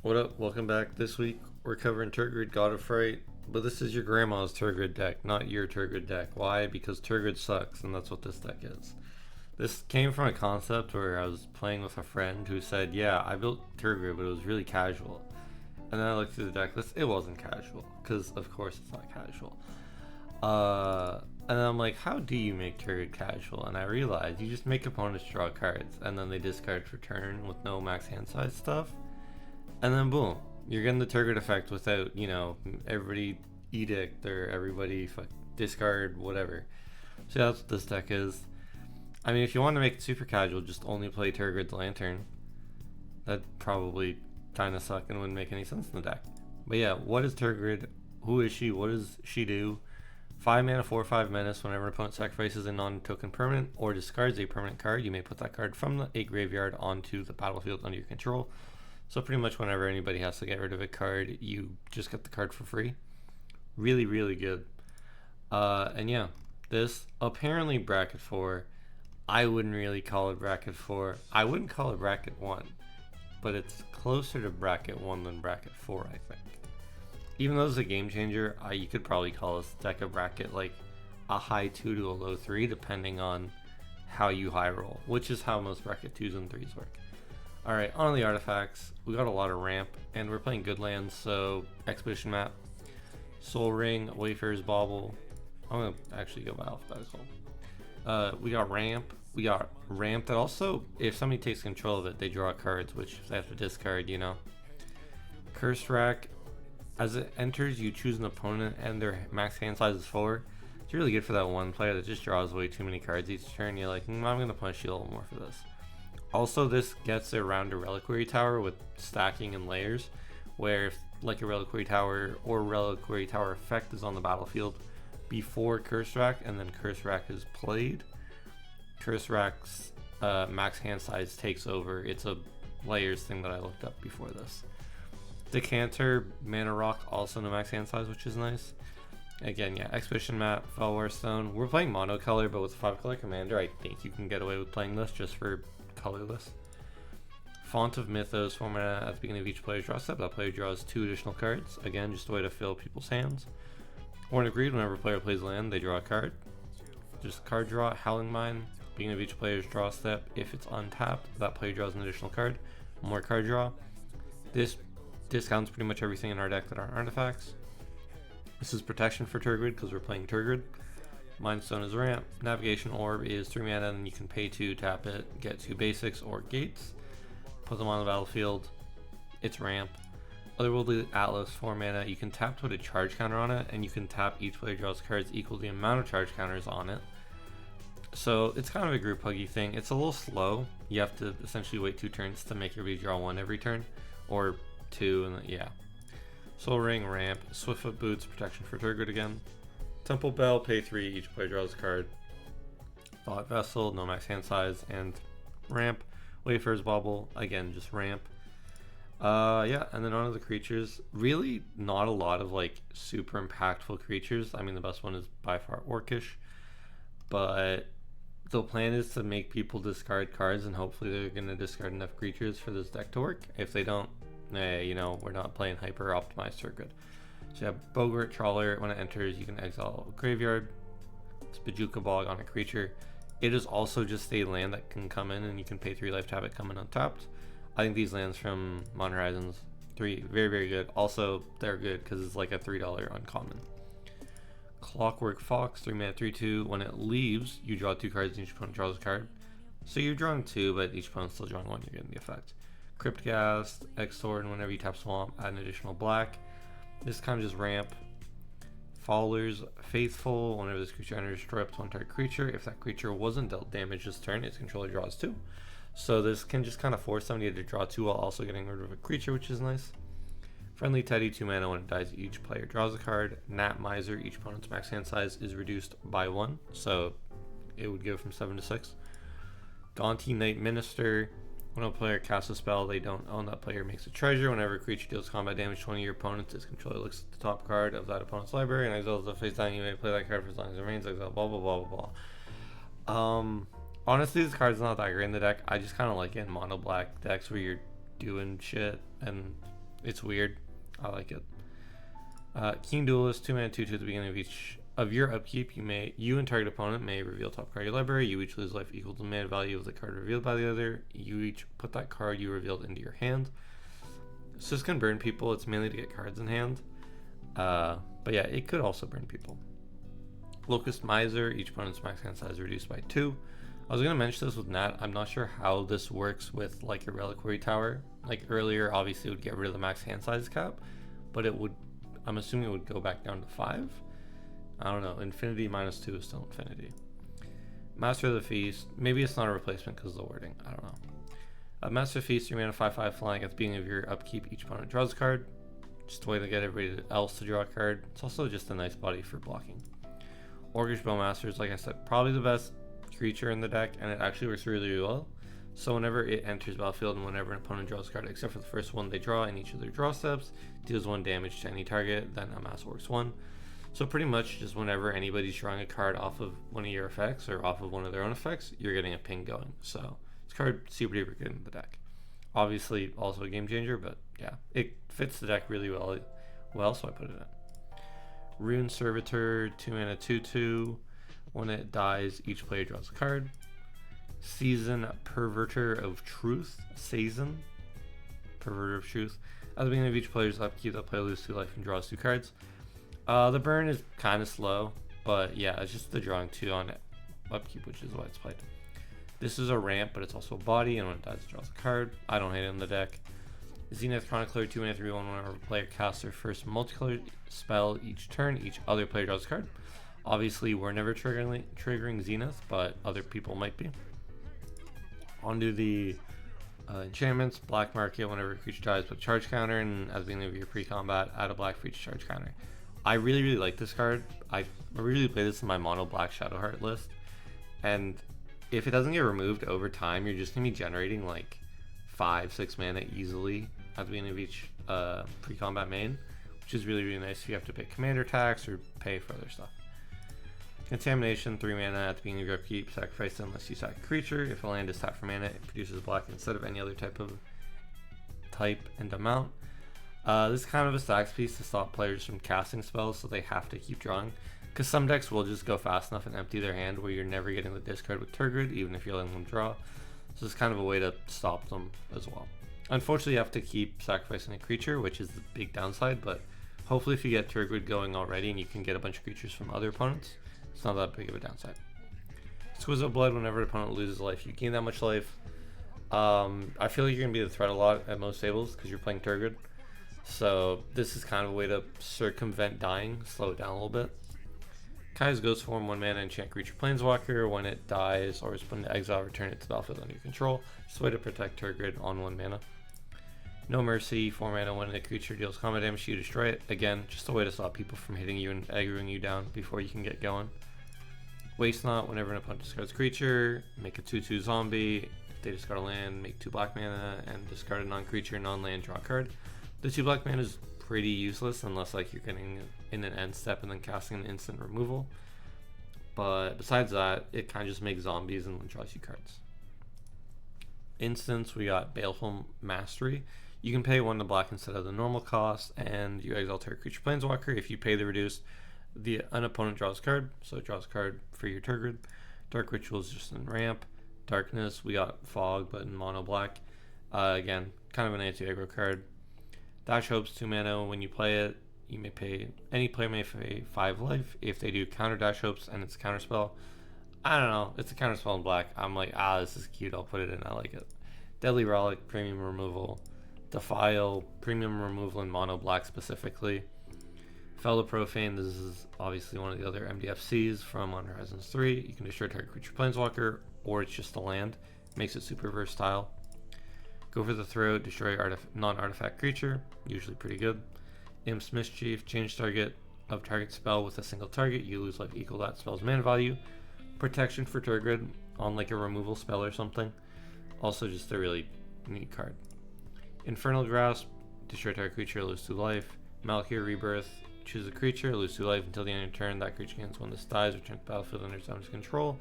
What up? Welcome back. This week we're covering Tergrid, God of Fright, but this is your grandma's Tergrid deck, not your Tergrid deck. Why? Because Tergrid sucks, and that's what this deck is. This came from a concept where I was playing with a friend who said, "Yeah, I built Tergrid, but it was really casual." And then I looked through the deck list. It wasn't casual, because of course it's not casual. And I'm like, how do you make Tergrid casual? And I realized you just make opponents draw cards, and then they discard for turn with no max hand size stuff. And then boom, you're getting the Tergrid effect without, everybody edict or everybody discard, whatever. So that's what this deck is. I mean, if you want to make it super casual, just only play Tergrid's Lantern. That'd probably kind of suck and wouldn't make any sense in the deck. But yeah, what is Tergrid? Who is she? What does she do? 5 mana, 4/5 menace. Whenever an opponent sacrifices a non-token permanent or discards a permanent card, you may put that card from a graveyard onto the battlefield under your control. So pretty much whenever anybody has to get rid of a card, you just get the card for free. Really, really good. And yeah, this apparently bracket 4. I wouldn't really call it bracket 4. I wouldn't call it bracket 1. But it's closer to bracket 1 than bracket 4, I think. Even though it's a game changer, you could probably call this deck a bracket like a high 2 to a low 3, depending on how you high roll, which is how most bracket 2s and 3s work. Alright, on the artifacts, we got a lot of ramp, and we're playing good lands, so Expedition Map, Soul Ring, Wayfarer's Bauble. I'm going to actually go by alphabetical. We got ramp that also, if somebody takes control of it, they draw cards, which they have to discard, Curse Rack, as it enters, you choose an opponent, and their max hand size is 4. It's really good for that one player that just draws way too many cards each turn. You're like, I'm going to punish you a little more for this. Also, this gets around a Reliquary Tower with stacking and layers, where if like a Reliquary Tower or Reliquary Tower effect is on the battlefield before Curse Rack, and then Curse Rack is played, Curse Rack's max hand size takes over. It's a layers thing that I looked up before this. Decanter, Mana Rock, also no max hand size, which is nice. Again, yeah, Expedition Map, Fellwar Stone. We're playing monocolor, but with a 5-color commander, I think you can get away with playing this just for colorless. Font of Mythos, 4 mana at the beginning of each player's draw step. That player draws 2 additional cards. Again, just a way to fill people's hands. Horn of Greed, whenever a player plays land, they draw a card. Just card draw. Howling Mine, beginning of each player's draw step. If it's untapped, that player draws an additional card. More card draw. This discounts pretty much everything in our deck that aren't artifacts. This is protection for Tergrid because we're playing Tergrid. Mind Stone is ramp. Navigation Orb is 3 mana, and you can pay 2, tap it, get 2 basics or gates. Put them on the battlefield. It's ramp. Otherworldly Atlas, 4 mana. You can tap to put a charge counter on it, and you can tap each player draws cards equal to the amount of charge counters on it. So it's kind of a group huggy thing. It's a little slow. You have to essentially wait 2 turns to make everybody draw 1 every turn, or 2, and yeah. Soul Ring, ramp. Swiftfoot Boots, protection for Tergrid again. Temple Bell, pay 3, each player draws a card. Thought Vessel, no max hand size, and ramp. Wayfarer's Bauble, again, just ramp. Yeah, and then on to the creatures. Really not a lot of like super impactful creatures. I mean, the best one is by far Orcish, but the plan is to make people discard cards, and hopefully they're going to discard enough creatures for this deck to work. If they don't, we're not playing hyper optimized Tergrid. So you have Bogart Trawler. When it enters, you can exile a graveyard. It's Bajuka Bog on a creature. It is also just a land that can come in, and you can pay 3 life to have it come in untapped. I think these lands from Modern Horizons 3, very, very good. Also, they're good because it's like a $3 uncommon. Clockwork Fox, 3 mana, 3/2. When it leaves, you draw 2 cards, and each opponent draws a card. So you're drawing 2, but each opponent's still drawing 1. You're getting the effect. Cryptghast, Exort, and whenever you tap Swamp, add an additional black. This kind of just ramp. Fowler's Faithful, whenever this creature enters, destroy up to 1 target creature. If that creature wasn't dealt damage this turn, its controller draws 2. So this can just kind of force somebody to draw 2 while also getting rid of a creature, which is nice. Friendly Teddy, 2 mana. When it dies, each player draws a card. Nat Miser, each opponent's max hand size is reduced by 1, so it would go from 7 to 6. Gaunty Knight Minister, when a player casts a spell they don't own, that player makes a treasure. Whenever a creature deals combat damage to one of your opponents, its controller looks at the top card of that opponent's library and exiles the face down. You may play that card for as long as it remains. Exile, blah blah blah blah blah. Honestly, this card's not that great in the deck. I just kind of like it in mono black decks where you're doing shit, and It's weird. I like it. Keen Duelist, 2 mana 2/2 at the beginning of each of your upkeep. You and target opponent may reveal top card of your library. You each lose life equal to the mana value of the card revealed by the other. You each put that card you revealed into your hand. So this can burn people. It's mainly to get cards in hand. But yeah, it could also burn people. Locust Miser, each opponent's max hand size reduced by 2. I was going to mention this with Nat. I'm not sure how this works with like a Reliquary Tower. Like earlier, obviously it would get rid of the max hand size cap, but it would, I'm assuming it would go back down to 5. I don't know. Infinity -2 is still Infinity. Master of the Feast. Maybe it's not a replacement because of the wording. I don't know. Master of the Feast, 3 mana 5/5 flying. At the beginning of your upkeep, each opponent draws a card. Just a way to get everybody else to draw a card. It's also just a nice body for blocking. Orcish Bowmaster is, like I said, probably the best creature in the deck, and it actually works really, really well. So whenever it enters battlefield and whenever an opponent draws a card, except for the first one they draw in each of their draw steps, deals 1 damage to any target, then amass Orcs 1. So pretty much just whenever anybody's drawing a card off of one of your effects or off of one of their own effects, you're getting a ping going. So this card super duper good in the deck. Obviously also a game changer, but yeah, it fits the deck really well, so I put it in. Rune Servitor, 2 mana 2/2. When it dies, each player draws a card. Season Perverter of Truth. Season Perverter of Truth. At the beginning of each player's upkeep, that player loses 2 life and draws 2 cards. The burn is kind of slow, but yeah, it's just the drawing 2 on it. Upkeep, which is why it's played. This is a ramp, but it's also a body, and when it dies, it draws a card. I don't hate it in the deck. Zenith Chronicler, 2 mana 3/1. Whenever a player casts their first multicolored spell each turn, each other player draws a card. Obviously, we're never triggering Zenith, but other people might be. Onto the enchantments. Black Market, whenever a creature dies, put charge counter, and at the beginning of your pre-combat, add a black for each charge counter. I really, really like this card. I really play this in my mono black Shadowheart list, and if it doesn't get removed over time, you're just going to be generating like 5-6 mana easily at the beginning of each pre-combat main, which is really, really nice if you have to pay commander tax or pay for other stuff. Contamination, 3 mana at the beginning of your upkeep. Sacrifice it unless you sack a creature. If a land is tapped for mana, it produces black instead of any other type and amount. This is kind of a stacks piece to stop players from casting spells, so they have to keep drawing. Because some decks will just go fast enough and empty their hand where you're never getting the discard with Tergrid, even if you're letting them draw. So it's kind of a way to stop them as well. Unfortunately, you have to keep sacrificing a creature, which is the big downside, but hopefully if you get Tergrid going already and you can get a bunch of creatures from other opponents, it's not that big of a downside. Exquisite Blood, whenever an opponent loses life, you gain that much life. I feel like you're going to be the threat a lot at most tables because you're playing Tergrid. So this is kind of a way to circumvent dying, slow it down a little bit. Kai's Ghost Form, 1 mana enchant creature planeswalker. When it dies or is put into exile, return it to the battlefield under your control. Just a way to protect Tergrid on 1 mana. No Mercy, 4 mana. When a creature deals combat damage, you destroy it. Again, just a way to stop people from hitting you and aggroing you down before you can get going. Waste Not, whenever an opponent discards a creature, make a 2/2 zombie. If they discard a land, make 2 black mana and discard a non-creature, non-land, draw a card. The 2 black mana is pretty useless unless like you're getting in an end step and then casting an instant removal. But besides that, it kind of just makes zombies and then draws you cards. Instance, we got Baleful Mastery. You can pay 1 to black instead of the normal cost, and you exile target creature planeswalker. If you pay the reduced, an opponent draws a card, so it draws a card for your Tergrid. Dark Ritual is just in ramp. Darkness, we got Fog, but in mono black. Again, kind of an anti-aggro card. Dash Hopes, 2 mana. When you play it, you may pay, any player may pay 5 life. If they do counter Dash Hopes and it's a counter spell, I don't know, it's a counter spell in black. I'm like, this is cute, I'll put it in, I like it. Deadly Relic, premium removal. Defile, premium removal in mono black specifically. Fellow Profane, this is obviously one of the other MDFCs from On Horizons 3. You can destroy target creature planeswalker, or it's just a land. Makes it super versatile. Go for the Throat, destroy non-artifact creature, usually pretty good. Imp's Mischief, change target of target spell with a single target. You lose life equal to that spell's mana value. Protection for Tergrid on like a removal spell or something. Also just a really neat card. Infernal Grasp, destroy target creature, lose 2 life. Malakir Rebirth, choose a creature, lose 2 life until the end of your turn. That creature gains when this dies, return to the battlefield under its owner's control.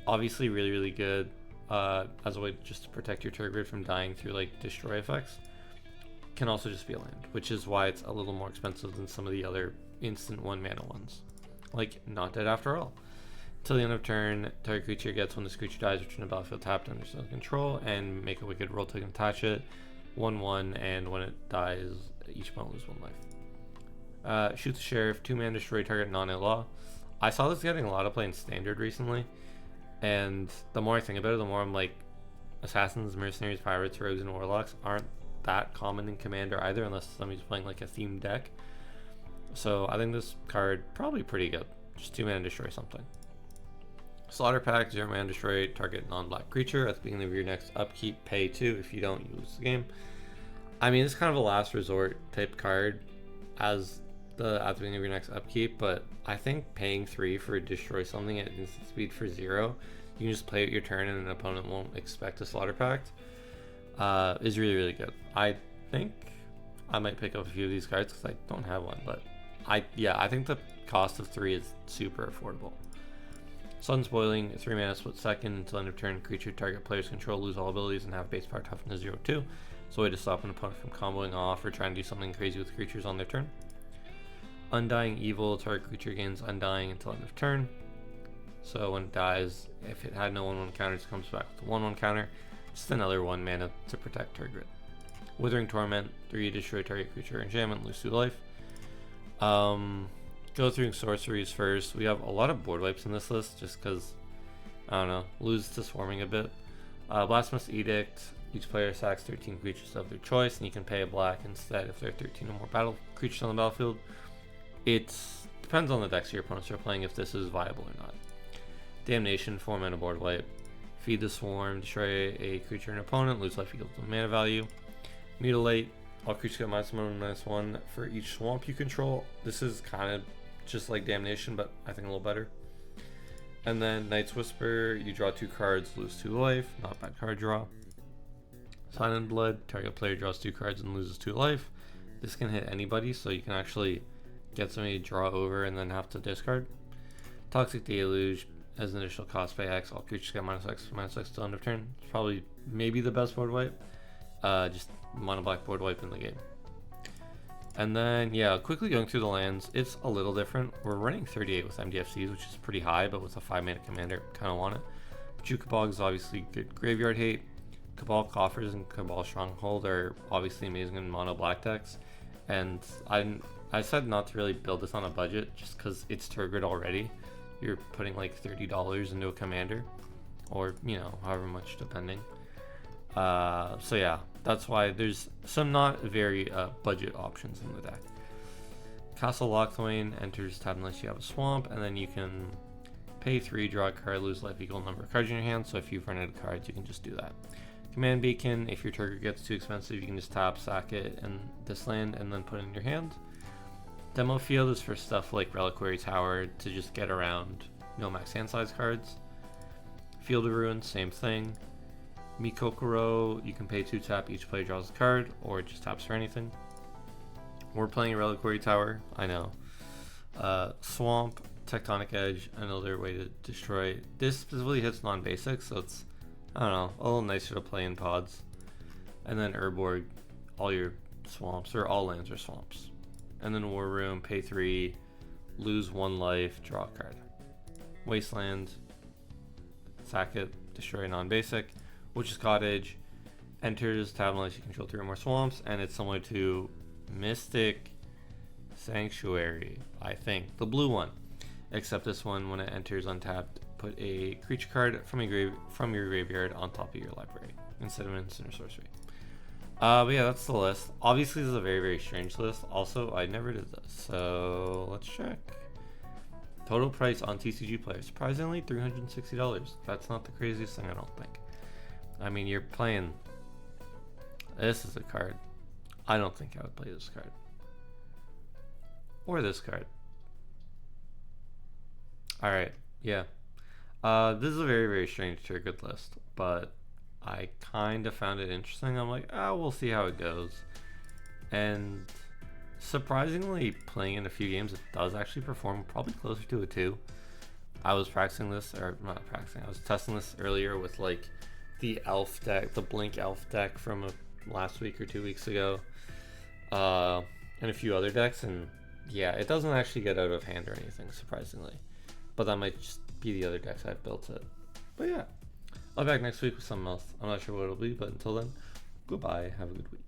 Obviously really, really good as a way just to protect your Tergrid from dying through like destroy effects. can also just be a land, which is why it's a little more expensive than some of the other instant 1 mana ones. Like Not Dead After All. Till the end of turn, target creature gets, when this creature dies, return the battlefield tapped under its control, and make a wicked roll token, attach it. 1/1, and when it dies, each opponent loses 1 life. Shoot the Sheriff, 2 mana, destroy target non-outlaw. I saw this getting a lot of play in Standard recently, and the more I think about it, the more I'm like, Assassins, Mercenaries, Pirates, Rogues, and Warlocks aren't that common in Commander either, unless somebody's playing like a themed deck. So I think this card probably pretty good. Just 2 mana, destroy something. Slaughter Pact, 0 mana, destroy target non-black creature. At the beginning of your next upkeep, pay 2 if you don't, you lose the game. I mean, it's kind of a last resort type card at the beginning of your next upkeep, but I think paying 3 for destroy something at instant speed for 0, you can just play it your turn and an opponent won't expect a Slaughter Pact, is really, really good. I think I might pick up a few of these cards because I don't have one, but I think the cost of 3 is super affordable. Sun's Boiling, 3 mana, split second until end of turn. Creature target players control lose all abilities and have base power toughness 0/2. So a way to stop an opponent from comboing off or trying to do something crazy with creatures on their turn. Undying Evil, target creature gains Undying until end of turn. So when it dies, if it had no 1/1 counters, it comes back with a 1/1 counter. Just another 1 mana to protect Tergrid. Withering Torment, 3 destroy target creature enchantment, lose 2 life. Go through sorceries first. We have a lot of board wipes in this list just because, I don't know, lose to swarming a bit. Blasphemous Edict, each player sacks 13 creatures of their choice, and you can pay a black instead if there are 13 or more battle creatures on the battlefield. It depends on the decks your opponents are playing if this is viable or not. Damnation, 4 mana board wipe. Feed the Swarm, destroy a creature and opponent, lose life equal to mana value. Mutilate, all creatures get -1/-1 for each swamp you control. This is kind of just like Damnation, but I think a little better. And then Night's Whisper, you draw 2 cards, lose 2 life, not bad card draw. Silent Blood, target player draws 2 cards and loses 2 life. This can hit anybody, so you can actually get somebody to draw over and then have to discard. Toxic Deluge, as an initial cost, pay X, all creatures get -X till end of turn. It's probably maybe the best board wipe. Just mono black board wipe in the game. And then, yeah, quickly going through the lands, it's a little different. We're running 38 with MDFCs, which is pretty high, but with a 5 mana commander, kind of want it. Jukabog is obviously good graveyard hate. Cabal Coffers and Cabal Stronghold are obviously amazing in mono black decks. And I said not to really build this on a budget just because it's Tergrid already. You're putting like $30 into a commander, or, you know, however much depending. So yeah, that's why there's some not very budget options in the deck. Castle Lochthwain enters tab unless you have a swamp, and then you can pay 3, draw a card, lose life equal number of cards in your hand. So if you've run out of cards, you can just do that. Command Beacon, if your Tergrid gets too expensive, you can just tap, sack it, and this land, and then put it in your hand. Demo Field is for stuff like Reliquary Tower to just get around no max hand size cards. Field of Ruins, same thing. Mikokoro, you can pay 2 tap, each player draws a card, or it just taps for anything. We're playing Reliquary Tower, I know. Swamp, Tectonic Edge, another way to destroy. This specifically hits non-basic, so it's, I don't know, a little nicer to play in pods. And then Urborg, all your swamps, or all lands are swamps. And then War Room, pay 3, lose 1 life, draw a card. Wasteland, sack it, destroy non-basic. Witch's Cottage, enters tab unless you control 3 or more swamps, and it's similar to Mystic Sanctuary, I think, the blue one. Except this one, when it enters untapped, put a creature card from your graveyard on top of your library instead of an instant or sorcery. But yeah, that's the list. Obviously, this is a very, very strange list. Also, I never did this, so let's check. Total price on TCG players, surprisingly $360. That's not the craziest thing, I don't think. I mean, you're playing. This is a card. I don't think I would play this card. Or this card. Alright, yeah. This is a very, very strange Tergrid list, but I kind of found it interesting. I'm like, we'll see how it goes. And surprisingly, playing in a few games, it does actually perform probably closer to a 2. I was practicing this, or not practicing, I was testing this earlier with like the elf deck, the Blink elf deck from last week or 2 weeks ago. and a few other decks, and yeah, it doesn't actually get out of hand or anything, surprisingly. But that might just be the other decks I've built it. But yeah, I'll be back next week with something else. I'm not sure what it'll be, but until then, goodbye. Have a good week.